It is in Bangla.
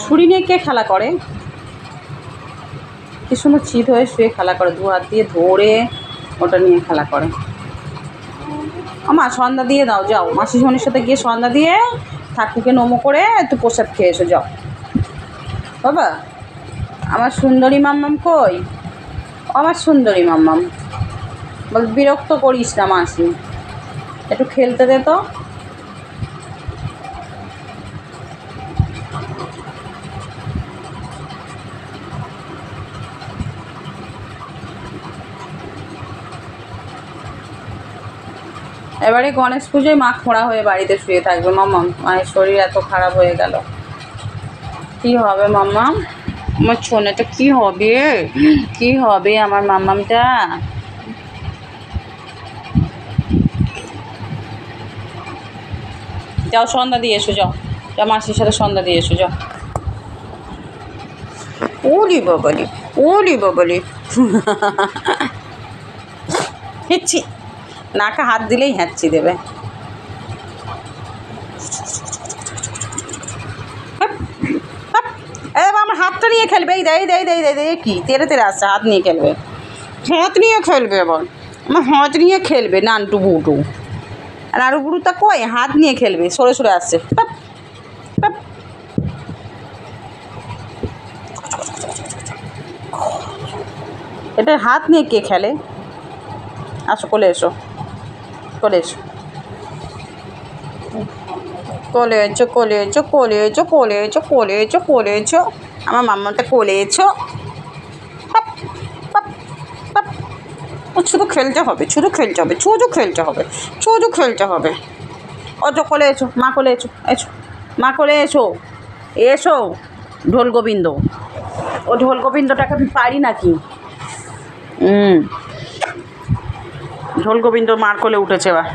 ছুরি নিয়ে কে খেলা করে? কি সুন্দর চিত হয়ে শুয়ে খেলা করে, দু হাত দিয়ে ধরে ওটা নিয়ে খেলা করে। আমার সন্ধ্যা দিয়ে দাও, যাও মাসি ঝনির সাথে গিয়ে সন্ধ্যা দিয়ে ঠাকুরকে নমো করে একটু প্রসাদ খেয়ে এসো, যাও বাবা। আমার সুন্দরী মাম্মাম কই? আমার সুন্দরী মাম্মাম, বল বিরক্ত করিস না মাসি, একটু খেলতে দে তো। এবারে গণেশ পুজোয় মা খোঁড়া হয়ে বাড়িতে শুয়ে থাকবে মাম্মাম। মায়ের শরীর এত খারাপ হয়ে গেল, কি হবে মাম্মাম? আমার ছোনাটা কি হবে? কি হবে আমার মাম্মামটা? যাও সন্ধ্যা দিয়ে এসো, যাও যাও মাসির সাথে সন্ধ্যা দিয়ে এসো, যাও। ওলি বাবালি, ওলি বাবালি। হেচ্ছি, নাকে হাত দিলেই হ্যাঁচ্ছি দেবে। আমার হাতটা নিয়ে খেলবে, এই দেয় দেয় দেয় দেয় দেয়, কি তেরে তেরে আসছে, হাত নিয়ে খেলবে, হাত নিয়ে খেলবে আবার, আমার হাত নিয়ে খেলবে নান্টু বুটু। আর আরু বুড়ুটা কই হাত নিয়ে খেলবে, সরে সরে আসছে। এটা হাত নিয়ে কে খেলে? আসো কোলে এসো, কোলে এসো, কোলে এসো, কোলে এসো, কোলে এসো, কোলে এসো, কোলে এসো, কোলে এসো, আমার মাম্মাটা কোলে এসো। শুধু খেলতে হবে, শুধু খেলতে হবে, শুধু খেলতে হবে, শুধু খেলতে হবে। ও তো কোলে এসো, মা কোলে এসো, এসো মা কোলে এসো, এসো। ঢোল গোবিন্দ, ও ঢোল গোবিন্দটাকে আমি পারি নাকি? ঢোল গোবিন্দ মার কোলে উঠেছে এবার।